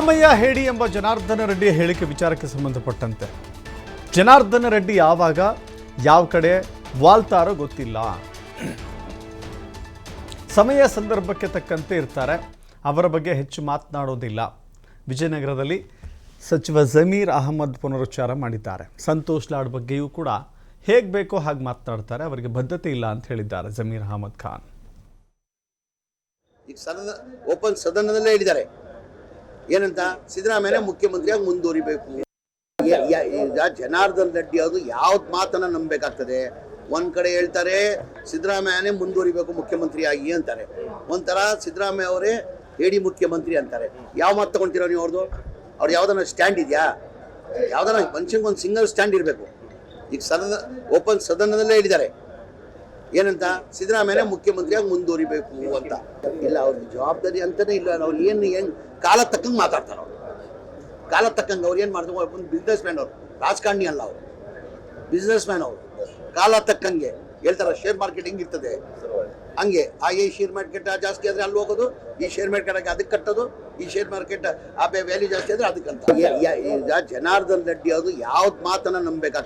ರಾಮಯ್ಯ ಹೇಡಿ ಎಂಬ ಜನಾರ್ದನ ರೆಡ್ಡಿಯ ಹೇಳಿಕೆ ವಿಚಾರಕ್ಕೆ ಸಂಬಂಧಪಟ್ಟಂತೆ ಜನಾರ್ದನ ರೆಡ್ಡಿ ಯಾವಾಗ ಯಾವ ಕಡೆ ವಾಲ್ತಾರೋ ಗೊತ್ತಿಲ್ಲ. ಸಮಯ ಸಂದರ್ಭಕ್ಕೆ ತಕ್ಕಂತೆ ಇರ್ತಾರೆ, ಅವರ ಬಗ್ಗೆ ಹೆಚ್ಚು ಮಾತನಾಡೋದಿಲ್ಲ. ವಿಜಯನಗರದಲ್ಲಿ ಸಚಿವ ಜಮೀರ್ ಅಹಮದ್ ಪುನರುಚ್ಚಾರ ಮಾಡಿದ್ದಾರೆ. ಸಂತೋಷ್ ಲಾಡ್ ಬಗ್ಗೆಯೂ ಕೂಡ ಹೇಗೆ ಬೇಕೋ ಹಾಗೆ ಮಾತನಾಡ್ತಾರೆ, ಅವರಿಗೆ ಬದ್ಧತೆ ಇಲ್ಲ ಅಂತ ಹೇಳಿದ್ದಾರೆ ಜಮೀರ್ ಅಹಮದ್ ಖಾನ್. ಈಗ ಓಪನ್ ಸದನದಲ್ಲೇ ಹೇಳಿದ್ದಾರೆ ಏನಂತ, ಸಿದ್ದರಾಮಯ್ಯ ಮುಖ್ಯಮಂತ್ರಿಯಾಗಿ ಮುಂದುವರಿಬೇಕು. ಈಗ ಜನಾರ್ದನ್ ರೆಡ್ಡಿ ಅದು ಯಾವ್ದು ಮಾತನ್ನ ನಂಬಬೇಕಾಗ್ತದೆ? ಒಂದ್ ಕಡೆ ಹೇಳ್ತಾರೆ ಸಿದ್ದರಾಮಯ್ಯನೇ ಮುಂದುವರಿಬೇಕು ಮುಖ್ಯಮಂತ್ರಿಯಾಗಿ ಅಂತಾರೆ, ಒಂಥರ ಸಿದ್ದರಾಮಯ್ಯ ಅವರೇ ಹೇಳಿ ಮುಖ್ಯಮಂತ್ರಿ ಅಂತಾರೆ. ಯಾವ ಮಾತು ತಗೊಂತೀರೋ ನೀವು ಅವ್ರು ಯಾವ್ದನ್ನ ಸ್ಟ್ಯಾಂಡ್ ಇದೆಯಾ? ಯಾವ್ದನ್ನ ಮನುಷ್ಯಂಗೆ ಒಂದು ಸಿಂಗಲ್ ಸ್ಟ್ಯಾಂಡ್ ಇರಬೇಕು. ಈಗ ಓಪನ್ ಸದನದಲ್ಲೇ ಹೇಳಿದ್ದಾರೆ ಏನಂತ, ಸಿದ್ದರಾಮಯ್ಯ ಮುಖ್ಯಮಂತ್ರಿಯಾಗಿ ಮುಂದುವರಿಬೇಕು ಅಂತ. ಇಲ್ಲ, ಅವ್ರಿಗೆ ಜವಾಬ್ದಾರಿ ಅಂತಾನೆ ಇಲ್ಲ. ಅವ್ರು ಏನು ಕಾಲ ತಕ್ಕಂಗೆ ಮಾತಾಡ್ತಾರೆ. ಅವ್ರು ಕಾಲ ತಕ್ಕಂಗೆ ಅವ್ರು ಏನು ಮಾಡ್ತಾರೆ, ಒಂದು ಬಿಸ್ನೆಸ್ ಮ್ಯಾನ್, ಅವರು ರಾಜಕಾರಣಿ ಅಲ್ಲ, ಅವರು ಬಿಸ್ನೆಸ್ ಮ್ಯಾನ್. ಅವರು ಕಾಲ ತಕ್ಕಂಗೆ ಹೇಳ್ತಾರೆ. ಶೇರ್ ಮಾರ್ಕೆಟ್ ಹೆಂಗಿರ್ತದೆ ಹಂಗೆ, ಈ ಶೇರ್ ಮಾರ್ಕೆಟ್ ಜಾಸ್ತಿ ಆದರೆ ಅಲ್ಲಿ ಹೋಗೋದು, ಈ ಶೇರ್ ಮಾರ್ಕೆಟ್ ಅದಕ್ಕೆ ಕಟ್ಟೋದು, ಈ ಶೇರ್ ಮಾರ್ಕೆಟ್ ವ್ಯಾಲ್ಯೂ ಜಾಸ್ತಿ ಆದರೆ ಅದಕ್ಕಂತ. ಈಗ ಜನಾರ್ದನ್ ರೆಡ್ಡಿ ಅದು ಯಾವ್ದು ಮಾತನ್ನ ನಂಬಬೇಕಾಗ್ತದೆ?